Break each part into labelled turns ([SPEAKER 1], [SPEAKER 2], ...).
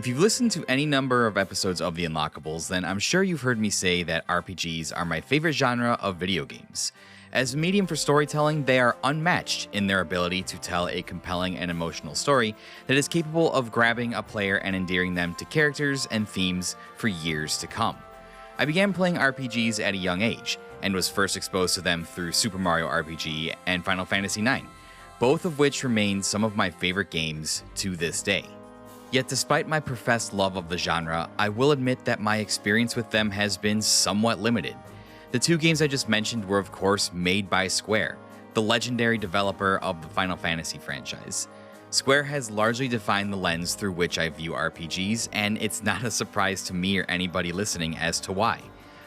[SPEAKER 1] If you've listened to any number of episodes of the Unlockables, then I'm sure you've heard me say that RPGs are my favorite genre of video games. As a medium for storytelling, they are unmatched in their ability to tell a compelling and emotional story that is capable of grabbing a player and endearing them to characters and themes for years to come. I began playing RPGs at a young age, and was first exposed to them through Super Mario RPG and Final Fantasy IX, both of which remain some of my favorite games to this day. Yet despite my professed love of the genre, I will admit that my experience with them has been somewhat limited. The two games I just mentioned were of course made by Square, the legendary developer of the Final Fantasy franchise. Square has largely defined the lens through which I view RPGs, and it's not a surprise to me or anybody listening as to why.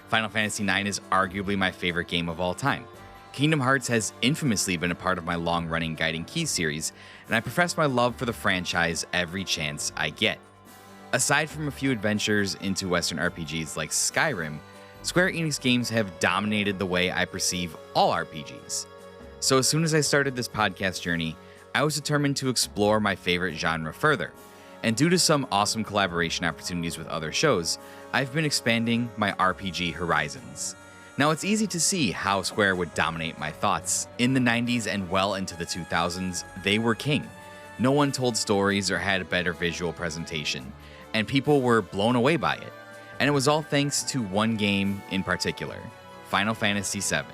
[SPEAKER 1] Final Fantasy IX is arguably my favorite game of all time. Kingdom Hearts has infamously been a part of my long-running Guiding Keys series, and I profess my love for the franchise every chance I get. Aside from a few adventures into Western RPGs like Skyrim, Square Enix games have dominated the way I perceive all RPGs. So as soon as I started this podcast journey, I was determined to explore my favorite genre further, and due to some awesome collaboration opportunities with other shows, I've been expanding my RPG horizons. Now, it's easy to see how Square would dominate my thoughts. In the 90s and well into the 2000s, they were king. No one told stories or had a better visual presentation, and people were blown away by it. And it was all thanks to one game in particular, Final Fantasy VII.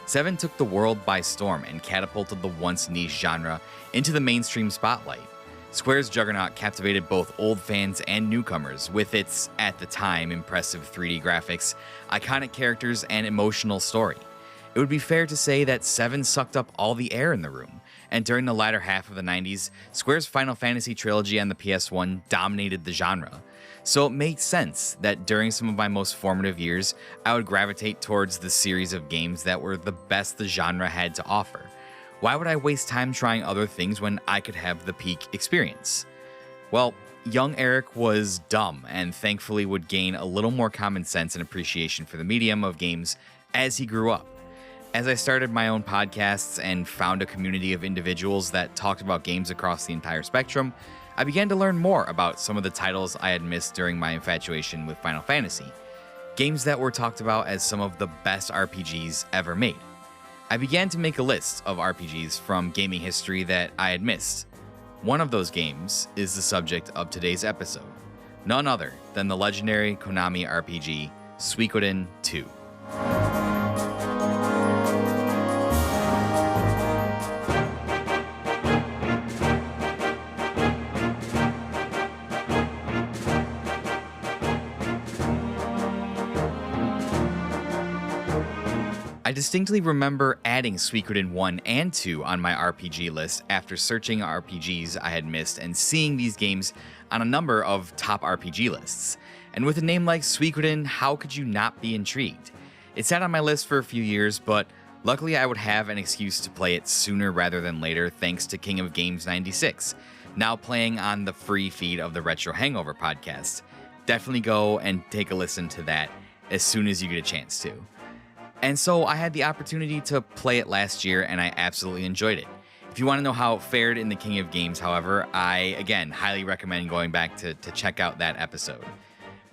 [SPEAKER 1] 7 took the world by storm and catapulted the once niche genre into the mainstream spotlight. Square's juggernaut captivated both old fans and newcomers with its, at the time, impressive 3D graphics, iconic characters, and emotional story. It would be fair to say that 7 sucked up all the air in the room, and during the latter half of the 90s, Square's Final Fantasy trilogy on the PS1 dominated the genre. So it makes sense that during some of my most formative years, I would gravitate towards the series of games that were the best the genre had to offer. Why would I waste time trying other things when I could have the peak experience? Well, young Eric was dumb and thankfully would gain a little more common sense and appreciation for the medium of games as he grew up. As I started my own podcasts and found a community of individuals that talked about games across the entire spectrum, I began to learn more about some of the titles I had missed during my infatuation with Final Fantasy. Games that were talked about as some of the best RPGs ever made. I began to make a list of RPGs from gaming history that I had missed. One of those games is the subject of today's episode, none other than the legendary Konami RPG, Suikoden 2. I distinctly remember adding Suikoden 1 and 2 on my RPG list after searching RPGs I had missed and seeing these games on a number of top RPG lists. And with a name like Suikoden, how could you not be intrigued? It sat on my list for a few years, but luckily I would have an excuse to play it sooner rather than later thanks to King of Games 96, now playing on the free feed of the Retro Hangover podcast. Definitely go and take a listen to that as soon as you get a chance to. And so I had the opportunity to play it last year, and I absolutely enjoyed it. If you want to know how it fared in the King of Games, however, I, again, highly recommend going back to check out that episode.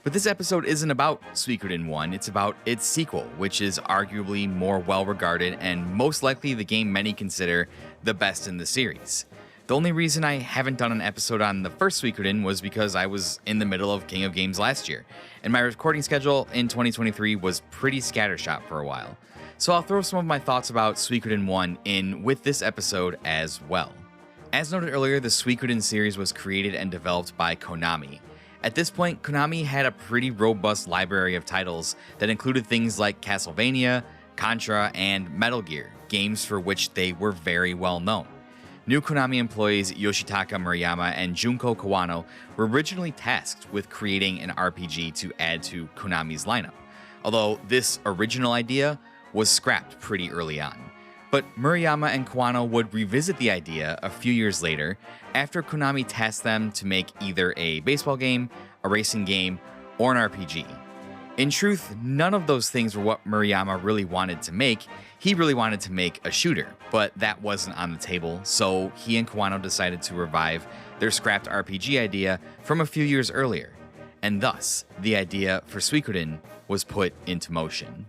[SPEAKER 1] But this episode isn't about Suikoden 1, it's about its sequel, which is arguably more well-regarded and most likely the game many consider the best in the series. The only reason I haven't done an episode on the first Suikoden was because I was in the middle of King of Games last year, and my recording schedule in 2023 was pretty scattershot for a while. So I'll throw some of my thoughts about Suikoden 1 in with this episode as well. As noted earlier, the Suikoden series was created and developed by Konami. At this point, Konami had a pretty robust library of titles that included things like Castlevania, Contra, and Metal Gear, games for which they were very well known. New Konami employees Yoshitaka Murayama and Junko Kawano were originally tasked with creating an RPG to add to Konami's lineup, although this original idea was scrapped pretty early on. But Murayama and Kawano would revisit the idea a few years later after Konami tasked them to make either a baseball game, a racing game, or an RPG. In truth, none of those things were what Murayama really wanted to make. He really wanted to make a shooter, but that wasn't on the table, so he and Kawano decided to revive their scrapped RPG idea from a few years earlier, and thus, the idea for Suikoden was put into motion.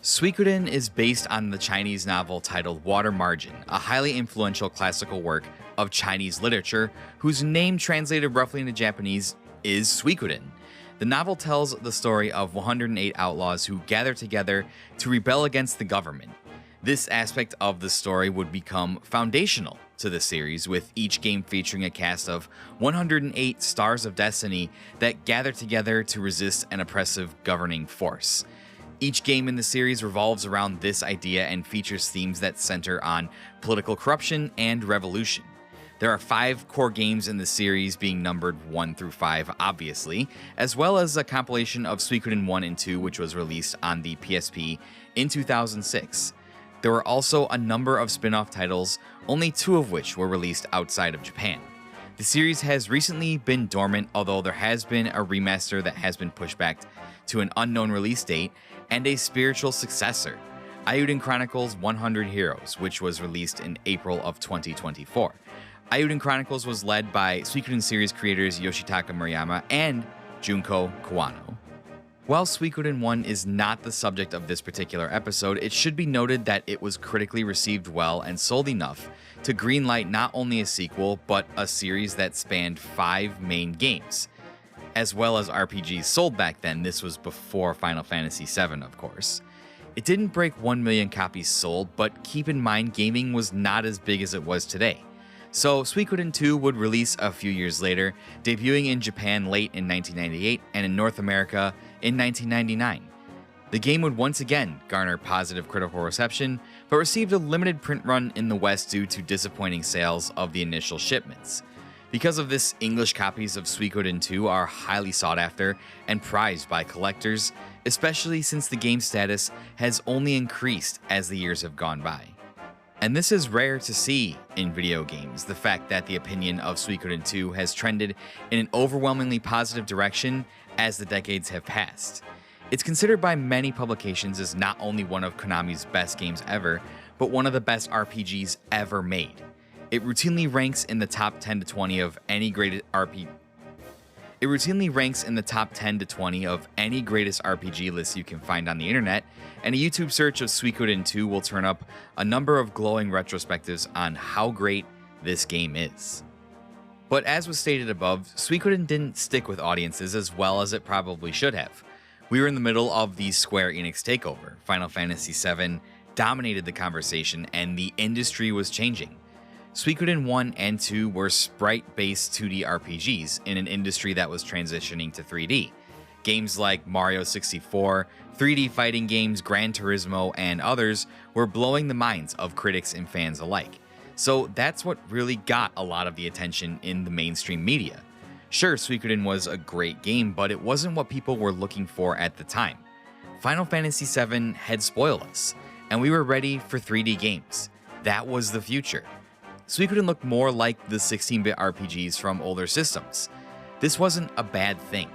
[SPEAKER 1] Suikoden is based on the Chinese novel titled Water Margin, a highly influential classical work of Chinese literature whose name translated roughly into Japanese is Suikoden. The novel tells the story of 108 outlaws who gather together to rebel against the government. This aspect of the story would become foundational to the series, with each game featuring a cast of 108 stars of destiny that gather together to resist an oppressive governing force. Each game in the series revolves around this idea and features themes that center on political corruption and revolution. There are 5 core games in the series, being numbered 1 through 5 obviously, as well as a compilation of Suikoden 1 and 2 which was released on the PSP in 2006. There were also a number of spin-off titles, only 2 of which were released outside of Japan. The series has recently been dormant, although there has been a remaster that has been pushed back to an unknown release date, and a spiritual successor, Eiyuden Chronicles 100 Heroes, which was released in April of 2024. Eiyuden Chronicles was led by Suikoden series creators Yoshitaka Murayama and Junko Kawano. While Suikoden 1 is not the subject of this particular episode, it should be noted that it was critically received well and sold enough to greenlight not only a sequel, but a series that spanned 5 main games. As well as RPGs sold back then, this was before Final Fantasy VII, of course. It didn't break 1 million copies sold, but keep in mind gaming was not as big as it was today. So Suikoden 2 would release a few years later, debuting in Japan late in 1998 and in North America in 1999. The game would once again garner positive critical reception, but received a limited print run in the West due to disappointing sales of the initial shipments. Because of this, English copies of Suikoden 2 are highly sought after and prized by collectors, especially since the game's status has only increased as the years have gone by. And this is rare to see in video games, the fact that the opinion of Suikoden 2 has trended in an overwhelmingly positive direction as the decades have passed. It's considered by many publications as not only one of Konami's best games ever, but one of the best RPGs ever made. It routinely ranks in the top 10 to 20 of any greatest RPG. It routinely ranks in the top 10 to 20 of any greatest RPG lists you can find on the internet, and a YouTube search of Suikoden 2 will turn up a number of glowing retrospectives on how great this game is. But as was stated above, Suikoden didn't stick with audiences as well as it probably should have. We were in the middle of the Square Enix takeover. Final Fantasy VII dominated the conversation and the industry was changing. Suikoden 1 and 2 were sprite-based 2D RPGs in an industry that was transitioning to 3D. Games like Mario 64, 3D fighting games, Gran Turismo, and others were blowing the minds of critics and fans alike. So that's what really got a lot of the attention in the mainstream media. Sure, Suikoden was a great game, but it wasn't what people were looking for at the time. Final Fantasy VII had spoiled us, and we were ready for 3D games. That was the future. Suikoden looked more like the 16-bit RPGs from older systems. This wasn't a bad thing,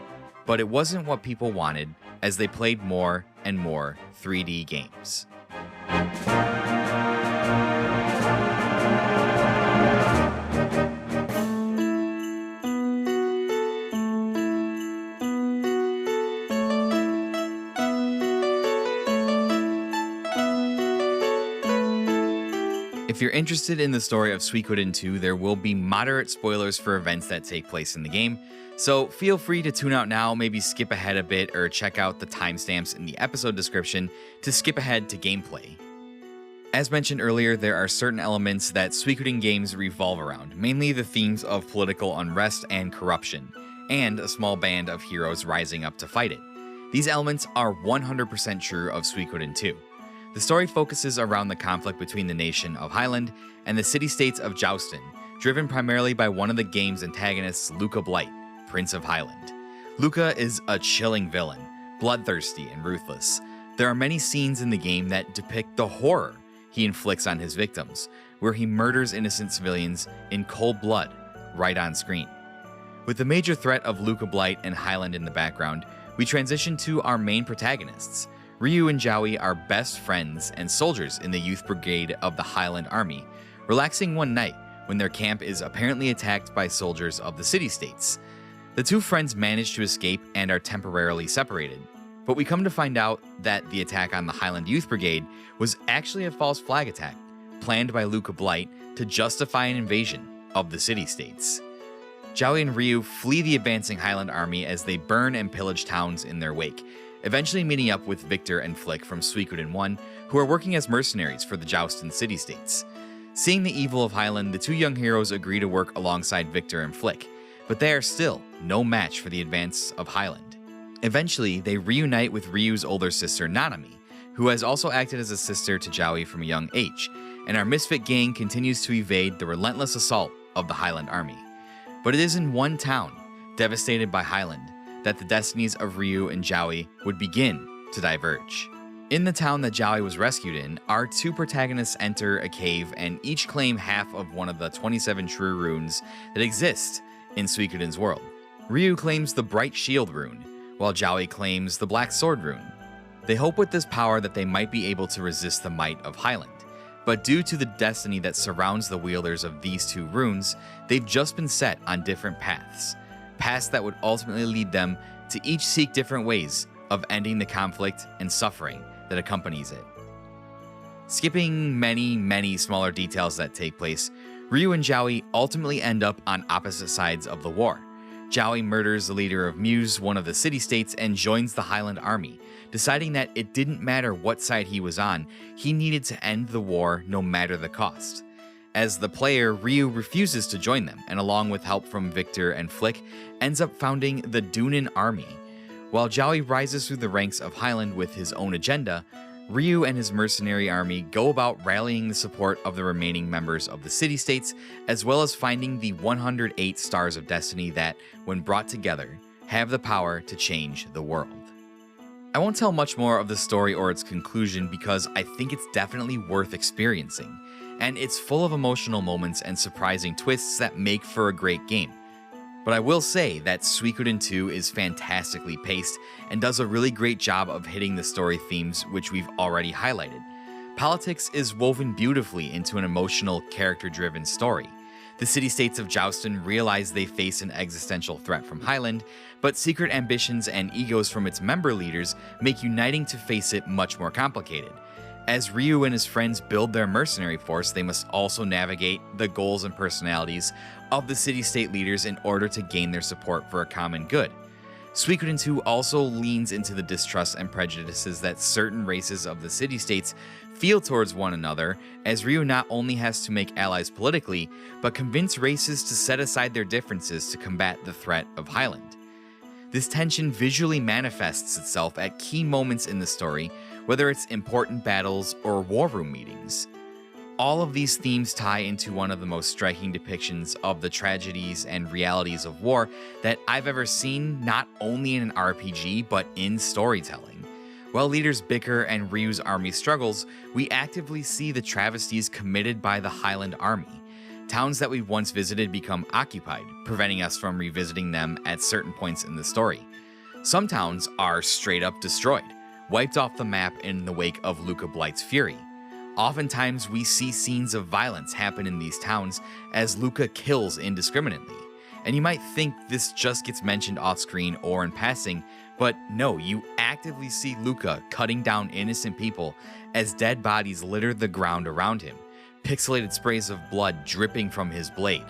[SPEAKER 1] but it wasn't what people wanted as they played more and more 3D games. If you're interested in the story of Suikoden 2, there will be moderate spoilers for events that take place in the game, so feel free to tune out now, maybe skip ahead a bit, or check out the timestamps in the episode description to skip ahead to gameplay. As mentioned earlier, there are certain elements that Suikoden games revolve around, mainly the themes of political unrest and corruption, and a small band of heroes rising up to fight it. These elements are 100% true of Suikoden 2. The story focuses around the conflict between the nation of Highland and the city-states of Joustin, driven primarily by one of the game's antagonists, Luca Blight, Prince of Highland. Luca is a chilling villain, bloodthirsty and ruthless. There are many scenes in the game that depict the horror he inflicts on his victims, where he murders innocent civilians in cold blood, right on screen. With the major threat of Luca Blight and Highland in the background, we transition to our main protagonists. Ryu and Jowie are best friends and soldiers in the youth brigade of the Highland Army, relaxing one night when their camp is apparently attacked by soldiers of the city-states. The two friends manage to escape and are temporarily separated, but we come to find out that the attack on the Highland Youth Brigade was actually a false flag attack, planned by Luca Blight to justify an invasion of the city-states. Jowie and Ryu flee the advancing Highland Army as they burn and pillage towns in their wake, eventually meeting up with Victor and Flick from Suikoden 1, who are working as mercenaries for the Joustin city-states. Seeing the evil of Highland, the two young heroes agree to work alongside Victor and Flick, but they are still no match for the advance of Highland. Eventually, they reunite with Ryu's older sister Nanami, who has also acted as a sister to Jowie from a young age, and our misfit gang continues to evade the relentless assault of the Highland Army. But it is in one town, devastated by Highland, that the destinies of Ryu and Jowie would begin to diverge. In the town that Jowie was rescued in, our two protagonists enter a cave and each claim half of one of the 27 true runes that exist in Suikoden's world. Ryu claims the Bright Shield rune, while Jowie claims the Black Sword rune. They hope with this power that they might be able to resist the might of Highland, but due to the destiny that surrounds the wielders of these two runes, they've just been set on different paths that would ultimately lead them to each seek different ways of ending the conflict and suffering that accompanies it. Skipping many smaller details that take place, Ryu and Jowie ultimately end up on opposite sides of the war. Jowie murders the leader of Muse, one of the city-states, and joins the Highland Army, deciding that it didn't matter what side he was on, he needed to end the war no matter the cost. As the player, Ryu refuses to join them, and along with help from Victor and Flick, ends up founding the Dunin Army. While Jowie rises through the ranks of Highland with his own agenda, Ryu and his mercenary army go about rallying the support of the remaining members of the city-states, as well as finding the 108 Stars of Destiny that, when brought together, have the power to change the world. I won't tell much more of the story or its conclusion because I think it's definitely worth experiencing, and it's full of emotional moments and surprising twists that make for a great game. But I will say that Suikoden 2 is fantastically paced and does a really great job of hitting the story themes which we've already highlighted. Politics is woven beautifully into an emotional, character-driven story. The city-states of Joustin realize they face an existential threat from Highland, but secret ambitions and egos from its member leaders make uniting to face it much more complicated. As Ryu and his friends build their mercenary force, they must also navigate the goals and personalities of the city-state leaders in order to gain their support for a common good. Suikoden 2 also leans into the distrust and prejudices that certain races of the city-states feel towards one another, as Ryu not only has to make allies politically, but convince races to set aside their differences to combat the threat of Highland. This tension visually manifests itself at key moments in the story, whether it's important battles or war room meetings. All of these themes tie into one of the most striking depictions of the tragedies and realities of war that I've ever seen, not only in an RPG, but in storytelling. While leaders bicker and Ryu's army struggles, we actively see the travesties committed by the Highland Army. Towns that we once visited become occupied, preventing us from revisiting them at certain points in the story. Some towns are straight up destroyed, wiped off the map in the wake of Luca Blight's fury. Oftentimes, we see scenes of violence happen in these towns as Luca kills indiscriminately. And you might think this just gets mentioned off-screen or in passing, but no, you actively see Luca cutting down innocent people as dead bodies litter the ground around him, pixelated sprays of blood dripping from his blade.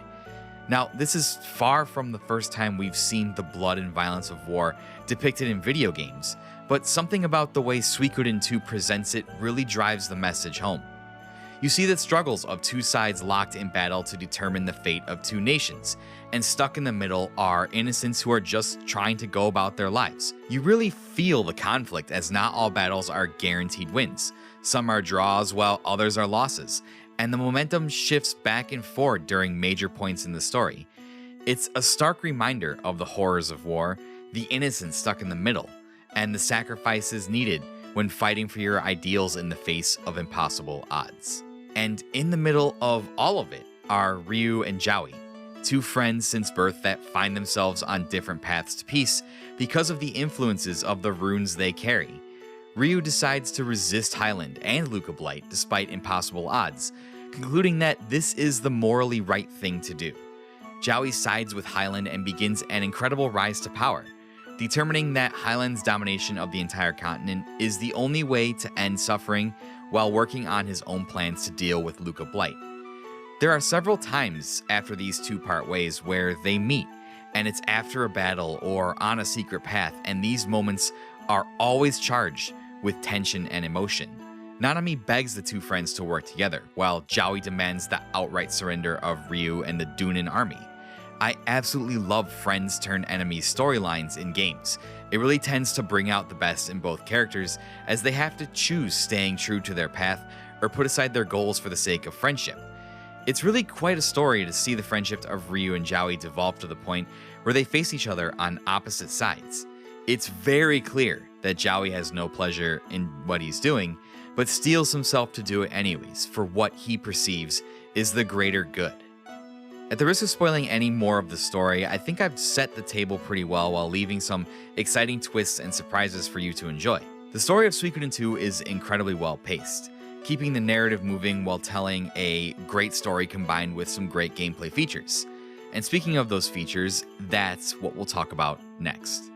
[SPEAKER 1] Now, this is far from the first time we've seen the blood and violence of war depicted in video games, but something about the way Suikoden 2 presents it really drives the message home. You see the struggles of two sides locked in battle to determine the fate of two nations, and stuck in the middle are innocents who are just trying to go about their lives. You really feel the conflict as not all battles are guaranteed wins. Some are draws while others are losses, and the momentum shifts back and forth during major points in the story. It's a stark reminder of the horrors of war, the innocents stuck in the middle, and the sacrifices needed when fighting for your ideals in the face of impossible odds. And in the middle of all of it are Ryu and Jowie, two friends since birth that find themselves on different paths to peace because of the influences of the runes they carry. Ryu decides to resist Highland and Luca Blight despite impossible odds, concluding that this is the morally right thing to do. Jowie sides with Highland and begins an incredible rise to power, determining that Highland's domination of the entire continent is the only way to end suffering while working on his own plans to deal with Luca Blight. There are several times after these two part ways where they meet, and it's after a battle or on a secret path, and these moments are always charged with tension and emotion. Nanami begs the two friends to work together, while Jowie demands the outright surrender of Ryu and the Dunin army. I absolutely love friends turn enemies storylines in games. It really tends to bring out the best in both characters, as they have to choose staying true to their path or put aside their goals for the sake of friendship. It's really quite a story to see the friendship of Ryu and Jowie devolve to the point where they face each other on opposite sides. It's very clear that Jowie has no pleasure in what he's doing, but steels himself to do it anyways for what he perceives is the greater good. At the risk of spoiling any more of the story, I think I've set the table pretty well while leaving some exciting twists and surprises for you to enjoy. The story of Suikoden 2 is incredibly well paced, keeping the narrative moving while telling a great story combined with some great gameplay features. And speaking of those features, that's what we'll talk about next.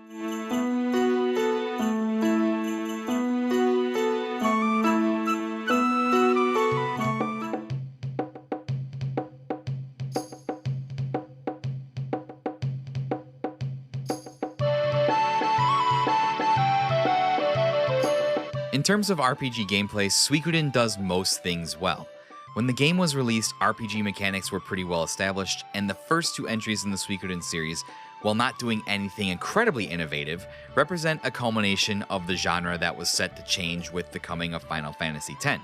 [SPEAKER 1] In terms of RPG gameplay, Suikoden does most things well. When the game was released, RPG mechanics were pretty well established, and the first two entries in the Suikoden series, while not doing anything incredibly innovative, represent a culmination of the genre that was set to change with the coming of Final Fantasy X.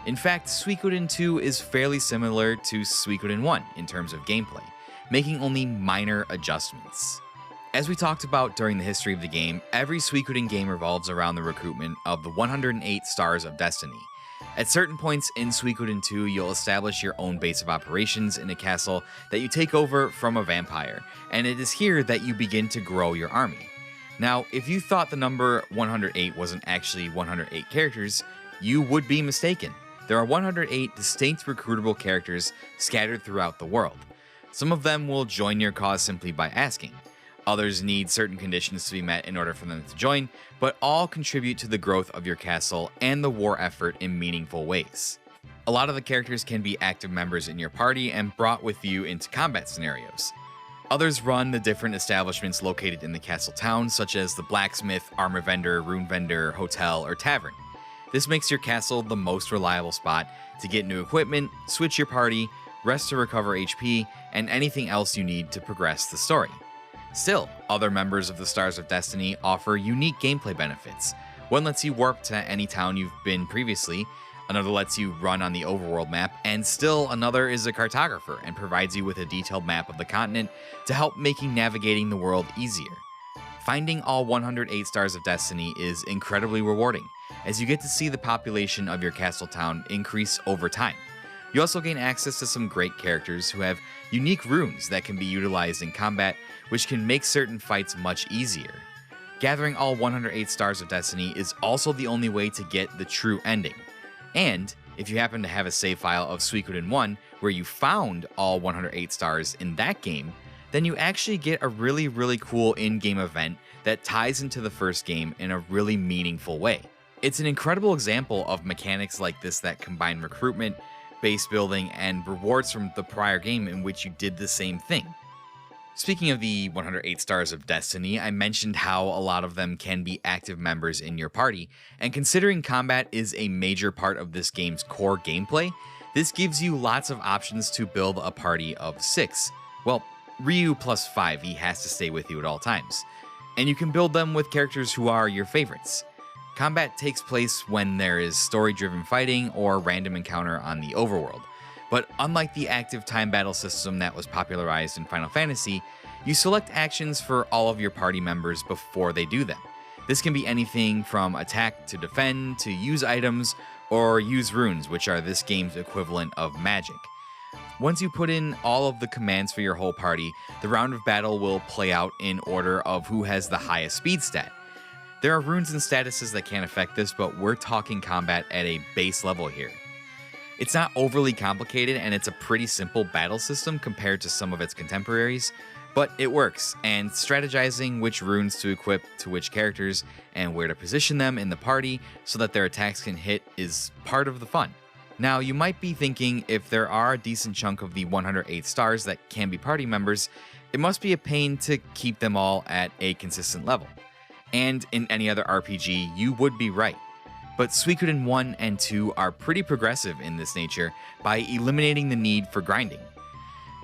[SPEAKER 1] In fact, Suikoden 2 is fairly similar to Suikoden 1 in terms of gameplay, making only minor adjustments. As we talked about during the history of the game, every Suikoden game revolves around the recruitment of the 108 Stars of Destiny. At certain points in Suikoden 2, you'll establish your own base of operations in a castle that you take over from a vampire, and it is here that you begin to grow your army. Now, if you thought the number 108 wasn't actually 108 characters, you would be mistaken. There are 108 distinct recruitable characters scattered throughout the world. Some of them will join your cause simply by asking. Others need certain conditions to be met in order for them to join, but all contribute to the growth of your castle and the war effort in meaningful ways. A lot of the characters can be active members in your party and brought with you into combat scenarios. Others run the different establishments located in the castle town, such as the blacksmith, armor vendor, rune vendor, hotel, or tavern. This makes your castle the most reliable spot to get new equipment, switch your party, rest to recover HP, and anything else you need to progress the story. Still, other members of the Stars of Destiny offer unique gameplay benefits. One lets you warp to any town you've been previously, another lets you run on the overworld map, and still another is a cartographer and provides you with a detailed map of the continent to help making navigating the world easier. Finding all 108 Stars of Destiny is incredibly rewarding, as you get to see the population of your castle town increase over time. You also gain access to some great characters who have unique runes that can be utilized in combat, which can make certain fights much easier. Gathering all 108 Stars of Destiny is also the only way to get the true ending. And if you happen to have a save file of Suikoden 1 where you found all 108 stars in that game, then you actually get a really cool in-game event that ties into the first game in a really meaningful way. It's an incredible example of mechanics like this that combine recruitment, base building, and rewards from the prior game in which you did the same thing. Speaking of the 108 Stars of Destiny, I mentioned how a lot of them can be active members in your party, and considering combat is a major part of this game's core gameplay, this gives you lots of options to build a party of 6. Well, Ryu plus 5, he has to stay with you at all times. And you can build them with characters who are your favorites. Combat takes place when there is story-driven fighting or random encounter on the overworld. But unlike the active time battle system that was popularized in Final Fantasy, you select actions for all of your party members before they do them. This can be anything from attack to defend to use items or use runes, which are this game's equivalent of magic. Once you put in all of the commands for your whole party, the round of battle will play out in order of who has the highest speed stat. There are runes and statuses that can affect this, but we're talking combat at a base level here. It's not overly complicated, and it's a pretty simple battle system compared to some of its contemporaries, but it works, and strategizing which runes to equip to which characters and where to position them in the party so that their attacks can hit is part of the fun. Now, you might be thinking if there are a decent chunk of the 108 stars that can be party members, it must be a pain to keep them all at a consistent level. And in any other RPG, you would be right. But Suikoden 1 and 2 are pretty progressive in this nature by eliminating the need for grinding.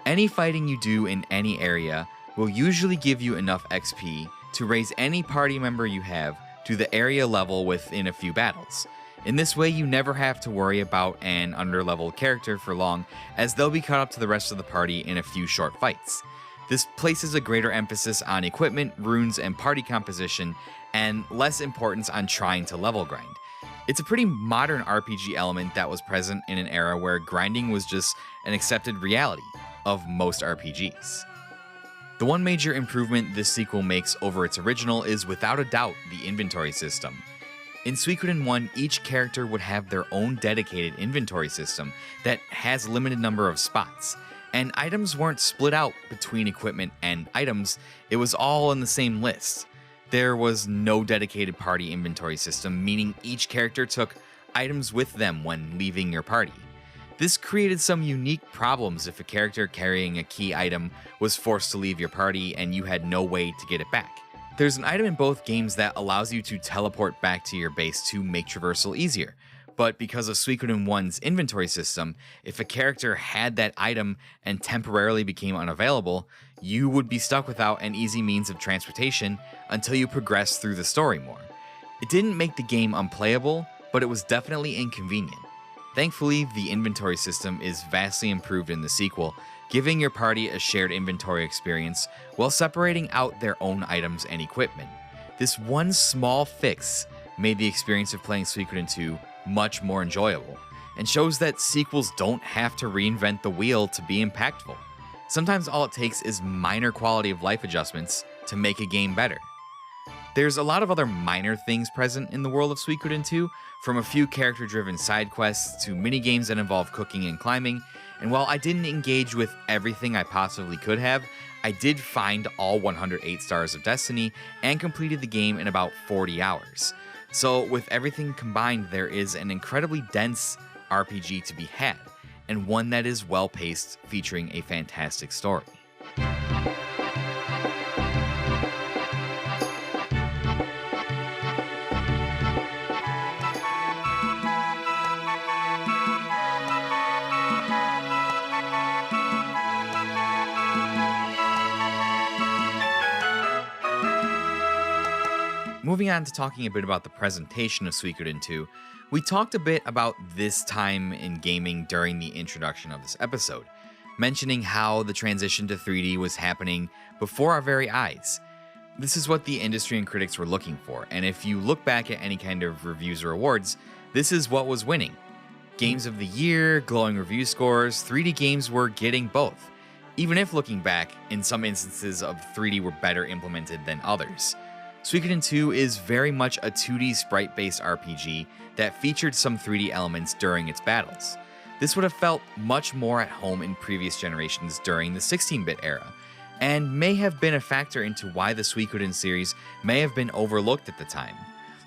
[SPEAKER 1] Any fighting you do in any area will usually give you enough XP to raise any party member you have to the area level within a few battles. In this way, you never have to worry about an underleveled character for long, as they'll be caught up to the rest of the party in a few short fights. This places a greater emphasis on equipment, runes, and party composition, and less importance on trying to level grind. It's a pretty modern RPG element that was present in an era where grinding was just an accepted reality of most RPGs. The one major improvement this sequel makes over its original is without a doubt the inventory system. In Suikoden 1, each character would have their own dedicated inventory system that has a limited number of spots, and items weren't split out between equipment and items, it was all in the same list. There was no dedicated party inventory system, meaning each character took items with them when leaving your party. This created some unique problems if a character carrying a key item was forced to leave your party and you had no way to get it back. There's an item in both games that allows you to teleport back to your base to make traversal easier, but because of Suikoden 1's inventory system, if a character had that item and temporarily became unavailable, you would be stuck without an easy means of transportation until you progress through the story more. It didn't make the game unplayable, but it was definitely inconvenient. Thankfully, the inventory system is vastly improved in the sequel, giving your party a shared inventory experience while separating out their own items and equipment. This one small fix made the experience of playing Suikoden 2 much more enjoyable, and shows that sequels don't have to reinvent the wheel to be impactful. Sometimes all it takes is minor quality of life adjustments to make a game better. There's a lot of other minor things present in the world of Suikoden 2, from a few character-driven side quests to minigames that involve cooking and climbing, and while I didn't engage with everything I possibly could have, I did find all 108 Stars of Destiny and completed the game in about 40 hours. So with everything combined, there is an incredibly dense RPG to be had, and one that is well-paced, featuring a fantastic story. Moving on to talking a bit about the presentation of Suikoden 2, we talked a bit about this time in gaming during the introduction of this episode, mentioning how the transition to 3D was happening before our very eyes. This is what the industry and critics were looking for, and if you look back at any kind of reviews or awards, this is what was winning. Games of the year, glowing review scores, 3D games were getting both, even if looking back, in some instances of 3D were better implemented than others. Suikoden 2 is very much a 2D sprite-based RPG that featured some 3D elements during its battles. This would have felt much more at home in previous generations during the 16-bit era, and may have been a factor into why the Suikoden series may have been overlooked at the time.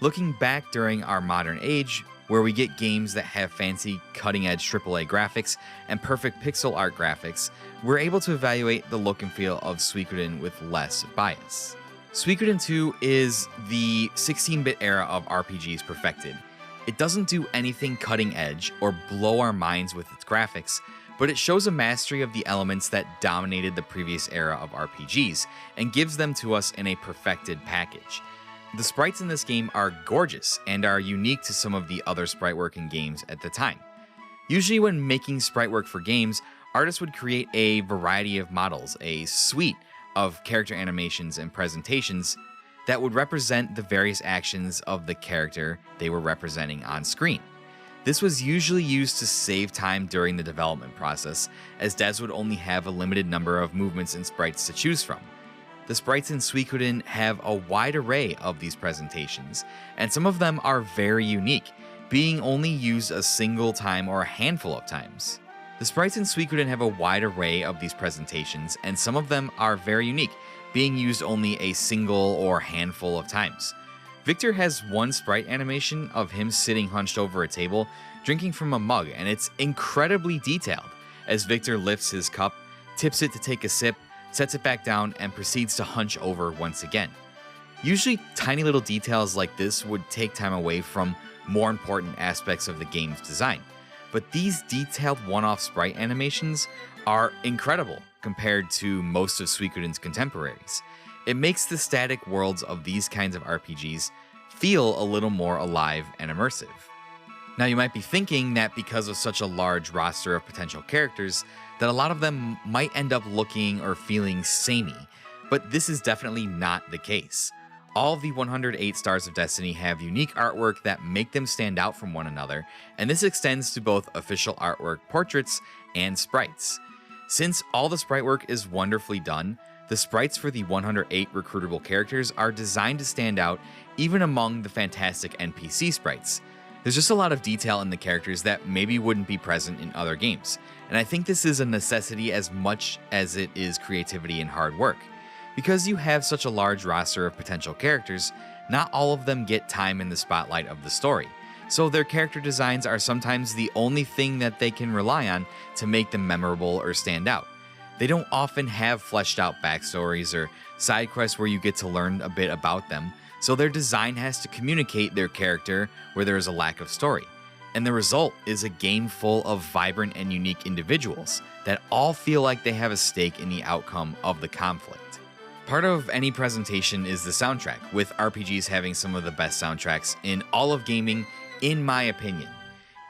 [SPEAKER 1] Looking back during our modern age, where we get games that have fancy, cutting-edge AAA graphics and perfect pixel art graphics, we're able to evaluate the look and feel of Suikoden with less bias. Suikoden 2 is the 16-bit era of RPGs perfected. It doesn't do anything cutting edge or blow our minds with its graphics, but it shows a mastery of the elements that dominated the previous era of RPGs and gives them to us in a perfected package. The sprites in this game are gorgeous and are unique to some of the other sprite work in games at the time. Usually when making sprite work for games, artists would create a variety of models, a suite of character animations and presentations that would represent the various actions of the character they were representing on screen. This was usually used to save time during the development process, as devs would only have a limited number of movements and sprites to choose from. The sprites in Suikoden have a wide array of these presentations, and some of them are very unique, being only used a single time or a handful of times. The sprites in Suikoden have a wide array of these presentations, and some of them are very unique, being used only a single or handful of times. Victor has one sprite animation of him sitting hunched over a table, drinking from a mug, and it's incredibly detailed, as Victor lifts his cup, tips it to take a sip, sets it back down, and proceeds to hunch over once again. Usually, tiny little details like this would take time away from more important aspects of the game's design, but these detailed one-off sprite animations are incredible compared to most of Suikoden's contemporaries. It makes the static worlds of these kinds of RPGs feel a little more alive and immersive. Now, you might be thinking that because of such a large roster of potential characters, that a lot of them might end up looking or feeling samey, but this is definitely not the case. All of the 108 Stars of Destiny have unique artwork that make them stand out from one another, and this extends to both official artwork portraits and sprites. Since all the sprite work is wonderfully done, the sprites for the 108 recruitable characters are designed to stand out even among the fantastic NPC sprites. There's just a lot of detail in the characters that maybe wouldn't be present in other games, and I think this is a necessity as much as it is creativity and hard work. Because you have such a large roster of potential characters, not all of them get time in the spotlight of the story, so their character designs are sometimes the only thing that they can rely on to make them memorable or stand out. They don't often have fleshed out backstories or side quests where you get to learn a bit about them, so their design has to communicate their character where there is a lack of story. And the result is a game full of vibrant and unique individuals that all feel like they have a stake in the outcome of the conflict. Part of any presentation is the soundtrack, with RPGs having some of the best soundtracks in all of gaming, in my opinion.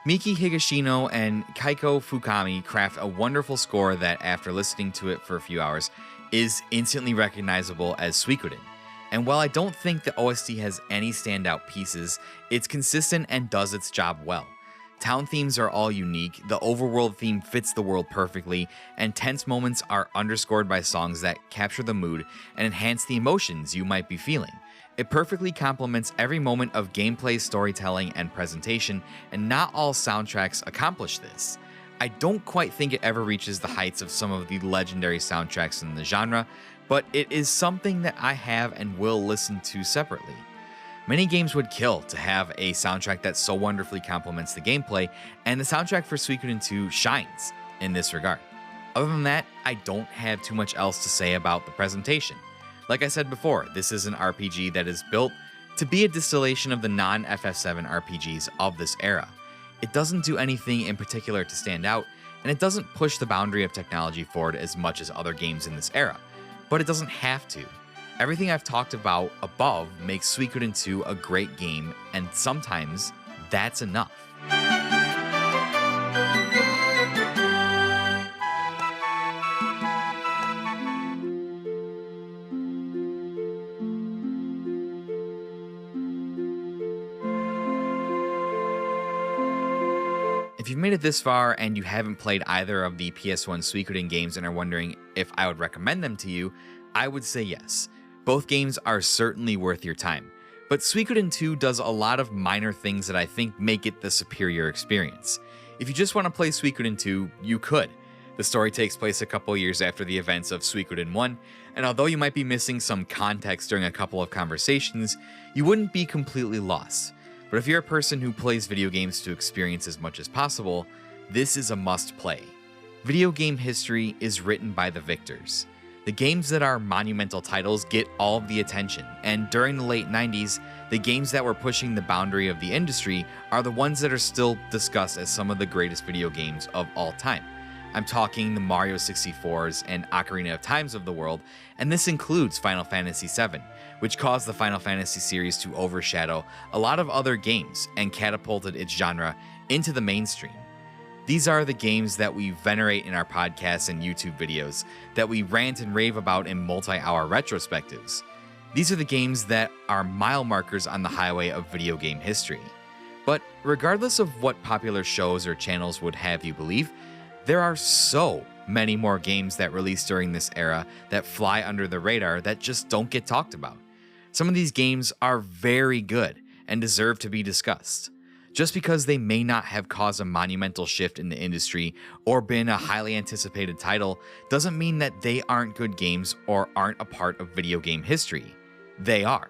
[SPEAKER 1] Miki Higashino and Kaiko Fukami craft a wonderful score that, after listening to it for a few hours, is instantly recognizable as Suikoden. And while I don't think the OST has any standout pieces, it's consistent and does its job well. Town themes are all unique, the overworld theme fits the world perfectly, and tense moments are underscored by songs that capture the mood and enhance the emotions you might be feeling. It perfectly complements every moment of gameplay, storytelling, and presentation, and not all soundtracks accomplish this. I don't quite think it ever reaches the heights of some of the legendary soundtracks in the genre, but it is something that I have and will listen to separately. Many games would kill to have a soundtrack that so wonderfully complements the gameplay, and the soundtrack for Suikoden 2 shines in this regard. Other than that, I don't have too much else to say about the presentation. Like I said before, this is an RPG that is built to be a distillation of the non-FF7 RPGs of this era. It doesn't do anything in particular to stand out, and it doesn't push the boundary of technology forward as much as other games in this era, but it doesn't have to. Everything I've talked about above makes Suikoden 2 a great game, and sometimes that's enough. If you've made it this far and you haven't played either of the PS1 Suikoden games and are wondering if I would recommend them to you, I would say yes. Both games are certainly worth your time, but Suikoden 2 does a lot of minor things that I think make it the superior experience. If you just want to play Suikoden 2, you could. The story takes place a couple years after the events of Suikoden 1, and although you might be missing some context during a couple of conversations, you wouldn't be completely lost. But if you're a person who plays video games to experience as much as possible, this is a must-play. Video game history is written by the victors. The games that are monumental titles get all of the attention, and during the late 90s, the games that were pushing the boundary of the industry are the ones that are still discussed as some of the greatest video games of all time. I'm talking the Mario 64s and Ocarina of Times of the world, and this includes Final Fantasy VII, which caused the Final Fantasy series to overshadow a lot of other games and catapulted its genre into the mainstream. These are the games that we venerate in our podcasts and YouTube videos, that we rant and rave about in multi-hour retrospectives. These are the games that are mile markers on the highway of video game history. But regardless of what popular shows or channels would have you believe, there are so many more games that released during this era that fly under the radar that just don't get talked about. Some of these games are very good and deserve to be discussed. Just because they may not have caused a monumental shift in the industry or been a highly anticipated title doesn't mean that they aren't good games or aren't a part of video game history. They are.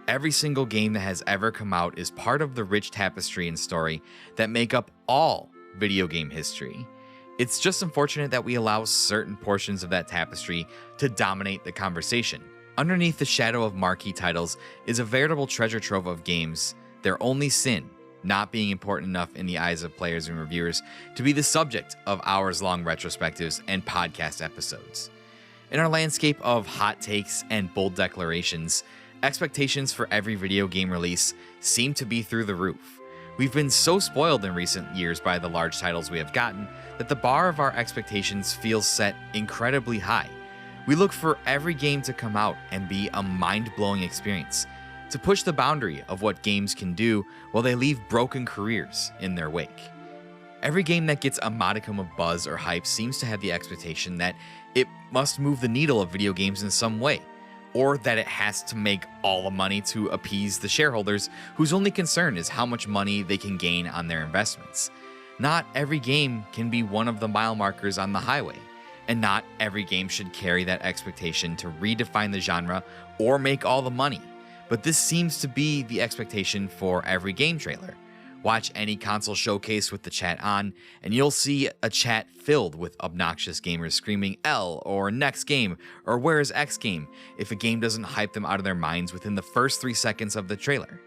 [SPEAKER 1] Every single game that has ever come out is part of the rich tapestry and story that make up all video game history. It's just unfortunate that we allow certain portions of that tapestry to dominate the conversation. Underneath the shadow of marquee titles is a veritable treasure trove of games, their only sin not being important enough in the eyes of players and reviewers to be the subject of hours-long retrospectives and podcast episodes. In our landscape of hot takes and bold declarations, expectations for every video game release seem to be through the roof. We've been so spoiled in recent years by the large titles we have gotten that the bar of our expectations feels set incredibly high. We look for every game to come out and be a mind-blowing experience, to push the boundary of what games can do while they leave broken careers in their wake. Every game that gets a modicum of buzz or hype seems to have the expectation that it must move the needle of video games in some way, or that it has to make all the money to appease the shareholders whose only concern is how much money they can gain on their investments. Not every game can be one of the mile markers on the highway, and not every game should carry that expectation to redefine the genre or make all the money. But this seems to be the expectation for every game trailer. Watch any console showcase with the chat on, and you'll see a chat filled with obnoxious gamers screaming L or next game or where is X game if a game doesn't hype them out of their minds within the first 3 seconds of the trailer.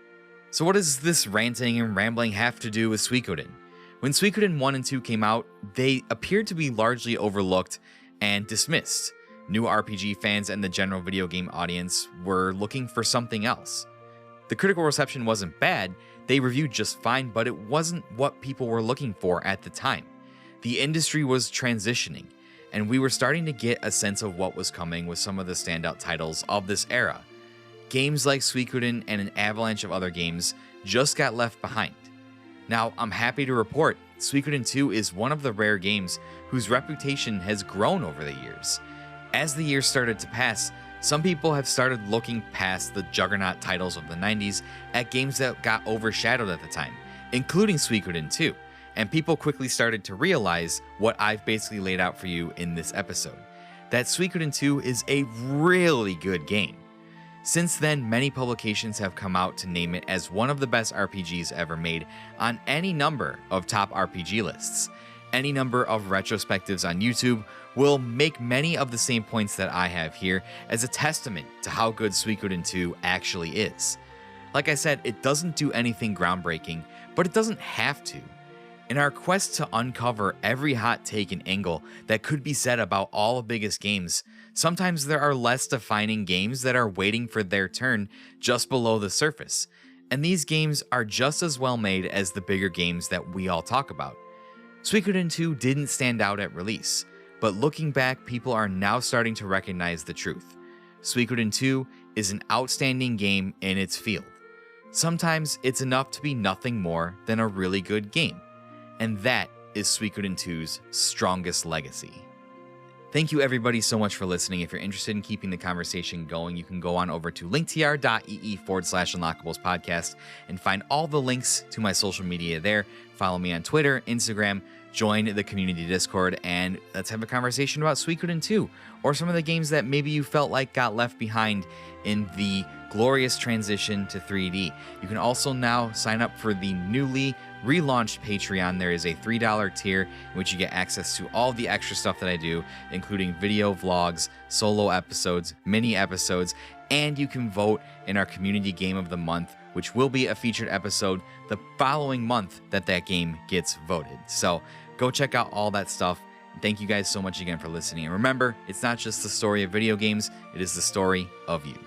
[SPEAKER 1] So what does this ranting and rambling have to do with Suikoden? When Suikoden 1 and 2 came out, they appeared to be largely overlooked and dismissed. New RPG fans and the general video game audience were looking for something else. The critical reception wasn't bad, they reviewed just fine, but it wasn't what people were looking for at the time. The industry was transitioning, and we were starting to get a sense of what was coming with some of the standout titles of this era. Games like Suikoden and an avalanche of other games just got left behind. Now, I'm happy to report Suikoden 2 is one of the rare games whose reputation has grown over the years. As the years started to pass, some people have started looking past the juggernaut titles of the 90s at games that got overshadowed at the time, including Suikoden 2, and people quickly started to realize what I've basically laid out for you in this episode, that Suikoden 2 is a really good game. Since then, many publications have come out to name it as one of the best RPGs ever made on any number of top RPG lists. Any number of retrospectives on YouTube will make many of the same points that I have here as a testament to how good Suikoden 2 actually is. Like I said, it doesn't do anything groundbreaking, but it doesn't have to. In our quest to uncover every hot take and angle that could be said about all the biggest games, sometimes there are less defining games that are waiting for their turn just below the surface, and these games are just as well made as the bigger games that we all talk about. Suikoden 2 didn't stand out at release, but looking back, people are now starting to recognize the truth. Suikoden 2 is an outstanding game in its field. Sometimes it's enough to be nothing more than a really good game, and that is Suikoden 2's strongest legacy. Thank you everybody so much for listening. If you're interested in keeping the conversation going, you can go on over to linktr.ee/Unlockables podcast and find all the links to my social media there. Follow me on Twitter, Instagram, join the community Discord, and let's have a conversation about Suikoden 2 or some of the games that maybe you felt like got left behind in the glorious transition to 3D. You can also now sign up for the newly relaunched Patreon. There is a $3 tier in which you get access to all the extra stuff that I do, including video vlogs, solo episodes, mini episodes, and you can vote in our community game of the month, which will be a featured episode the following month that game gets voted. So go check out all that stuff. Thank you guys so much again for listening. And remember, it's not just the story of video games, it is the story of you.